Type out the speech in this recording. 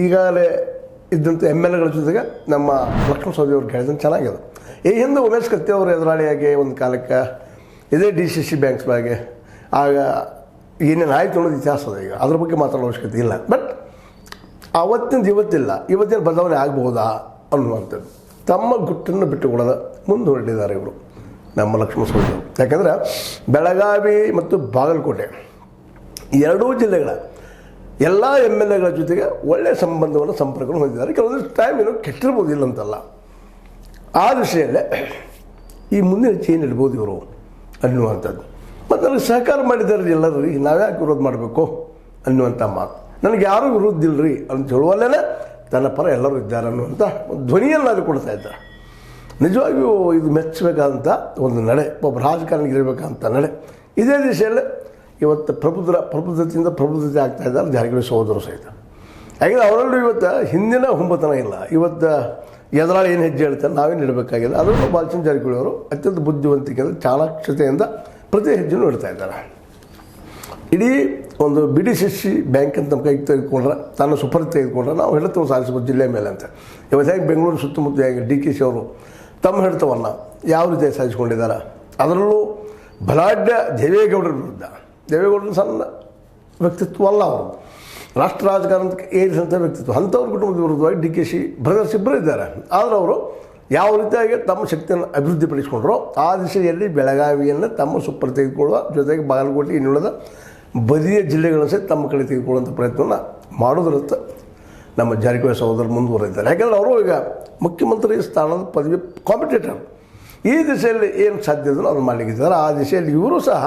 ಈಗಾಗಲೇ ಇದ್ದಂಥ MLAಗಳ ಜೊತೆಗೆ ನಮ್ಮ ಲಕ್ಷ್ಮಣ ಸವದಿ ಅವ್ರು ಕೇಳಿದಂಗೆ ಚೆನ್ನಾಗಿದೆ. ಈ ಹಿಂದೆ ಉಮೇಶ್ ಕತ್ತಿ ಅವರು ಎದುರಾಳಿಯಾಗಿ ಒಂದು ಕಾಲಕ್ಕೆ ಇದೇ DCC ಬ್ಯಾಂಕ್ಸ್ ಬಗ್ಗೆ ಆಗ ಏನೇನು ಆಯಿತು ಅನ್ನೋದು ಇತಿಹಾಸ ಅದ. ಈಗ ಅದ್ರ ಬಗ್ಗೆ ಮಾತಾಡೋ ಅವಶ್ಯಕತೆ ಇಲ್ಲ. ಬಟ್ ಆವತ್ತಿನ ಇವತ್ತಿಲ್ಲ, ಇವತ್ತಿನ ಬದಲಾವಣೆ ಆಗ್ಬೋದಾ ಅನ್ನುವಂಥದ್ದು ತಮ್ಮ ಗುಟ್ಟನ್ನು ಬಿಟ್ಟುಕೊಳ್ಳೋದು ಮುಂದುವರೆದಿದ್ದಾರೆ ಇವರು ನಮ್ಮ ಲಕ್ಷ್ಮಣ ಸವದಿ ಅವರು. ಯಾಕಂದರೆ ಬೆಳಗಾವಿ ಮತ್ತು ಬಾಗಲಕೋಟೆ ಎರಡೂ ಜಿಲ್ಲೆಗಳ ಎಲ್ಲ MLAಗಳ ಜೊತೆಗೆ ಒಳ್ಳೆಯ ಸಂಬಂಧವನ್ನು ಸಂಪರ್ಕವನ್ನು ಹೊಂದಿದ್ದಾರೆ. ಕೆಲವೊಂದು ಟೈಮ್ ಏನೋ ಕೆಟ್ಟಿರ್ಬೋದು, ಇಲ್ಲ ಅಂತಲ್ಲ. ಆ ವಿಷಯಲ್ಲೇ ಈ ಮುಂದಿನ ಚೇಂಜ್ ಇಡ್ಬೋದು ಇವರು ಅನ್ನುವಂಥದ್ದು. ಮತ್ತು ನನಗೆ ಸಹಕಾರ ಮಾಡಿದ್ದಾರೆ ಎಲ್ಲರೂ, ನಾವ್ಯಾಕೆ ವಿರೋಧ ಮಾಡಬೇಕು ಅನ್ನುವಂಥ ಮಾತು. ನನಗೆ ಯಾರೂ ವಿರೋಧ ಇಲ್ಲರಿ ಅಂತ ಹೇಳುವಲ್ಲೇ ತನ್ನ ಪರ ಎಲ್ಲರೂ ಇದ್ದಾರೆ ಅನ್ನುವಂಥ ಧ್ವನಿಯನ್ನು ಅದು ಕೊಡ್ತಾ ಇದ್ದಾರೆ. ನಿಜವಾಗಿಯೂ ಇದು ಮೆಚ್ಚಬೇಕಾದಂಥ ಒಂದು ನಡೆ, ಒಬ್ಬ ರಾಜಕಾರಣಿಗಿರಬೇಕಂತ ನಡೆ. ಇದೇ ದಿಶೆಯಲ್ಲೇ ಇವತ್ತು ಪ್ರಬುದ್ಧತೆಯಿಂದ ಪ್ರಬುದ್ಧತೆ ಆಗ್ತಾ ಇದ್ದಾರೆ ಜಾರಕಿಹೊಳಿ ಸಹೋದರರು ಸಹಿತ. ಯಾಕಂದರೆ ಅವರಲ್ಲೂ ಇವತ್ತು ಹಿಂದಿನ ಹುಂಬತನ ಇಲ್ಲ. ಇವತ್ತು ಎದುರಾಳಿ ಏನು ಹೆಜ್ಜೆ ಹೇಳ್ತಾರೆ ನಾವೇನು ಇಡಬೇಕಾಗಿದೆ. ಅದರಲ್ಲೂ ಬಾಲಚಂದ್ರ ಜಾರಕಿಹೊಳಿ ಅವರು ಅತ್ಯಂತ ಬುದ್ಧಿವಂತಿಕೆಯಿಂದ ಚಾಣಾಕ್ಷತೆಯಿಂದ ಪ್ರತಿ ಹೆಜ್ಜೆನೂ ಇಡ್ತಾ ಇದ್ದಾರೆ. ಇಡೀ ಒಂದು BDCC ಬ್ಯಾಂಕ್ ಅಂತ ನಮ್ಮ ಕೈಗೆ ತೆಗೆದುಕೊಂಡ್ರೆ, ತನ್ನ ಸುಪರ್ದಿ ತೆಗೆದುಕೊಂಡ್ರೆ ನಾವು ಹಿಡಿತವನ್ನು ಸಾಧಿಸ್ಬೋದು ಜಿಲ್ಲೆ ಮೇಲೆ ಅಂತ. ಇವತ್ತು ಹೇಗೆ ಬೆಂಗಳೂರು ಸುತ್ತಮುತ್ತ ಹೇಗೆ DKC ಅವರು ತಮ್ಮ ಹಿಡಿತವನ್ನು ಯಾವ ರೀತಿ ಸಾಧಿಸ್ಕೊಂಡಿದ್ದಾರೆ. ಅದರಲ್ಲೂ ಬಲಾಢ್ಯ ದೇವೇಗೌಡರ ವಿರುದ್ಧ, ದೇವೇಗೌಡರ ಸಣ್ಣ ವ್ಯಕ್ತಿತ್ವ ಅಲ್ಲ, ಅವರು ರಾಷ್ಟ್ರ ರಾಜಕಾರಣಕ್ಕೆ ಏರಿಸಿದಂಥ ವ್ಯಕ್ತಿತ್ವ. ಅಂಥವ್ರ ಕುಟುಂಬದ ವಿರುದ್ಧವಾಗಿ DKC ಬ್ರದರ್ಸ್ ಇಬ್ಬರು ಇದ್ದಾರೆ. ಆದರೆ ಅವರು ಯಾವ ರೀತಿಯಾಗಿ ತಮ್ಮ ಶಕ್ತಿಯನ್ನು ಅಭಿವೃದ್ಧಿಪಡಿಸಿಕೊಂಡ್ರೋ ಆ ದಿಶೆಯಲ್ಲಿ ಬೆಳಗಾವಿಯನ್ನು ತಮ್ಮ ಸುಪರ್ದಿ ತೆಗೆದುಕೊಳ್ಳುವ ಜೊತೆಗೆ ಬಾಗಲಕೋಟೆ ಇನ್ನುಳಿದ ಬದಿಯ ಜಿಲ್ಲೆಗಳನ್ನು ಸಹಿತ ತಮ್ಮ ಕಡೆ ತೆಗೆದುಕೊಳ್ಳುವಂಥ ಪ್ರಯತ್ನವನ್ನು ಮಾಡೋದ್ರತ್ತ ನಮ್ಮ ಜಾರಕಿಹೊಳಿ ಸಹೋದರರು ಮುಂದುವರೆದಿದ್ದಾರೆ. ಯಾಕಂದರೆ ಅವರು ಈಗ ಮುಖ್ಯಮಂತ್ರಿ ಸ್ಥಾನದ ಪದವಿ ಕಾಂಪಿಟೇಟರ್. ಈ ದಿಶೆಯಲ್ಲಿ ಏನು ಸಾಧ್ಯ ಅದನ್ನು ಅವ್ರು ಮಾಡಲಿಕ್ಕಿದ್ದಾರೆ. ಆ ದಿಶೆಯಲ್ಲಿ ಇವರು ಸಹ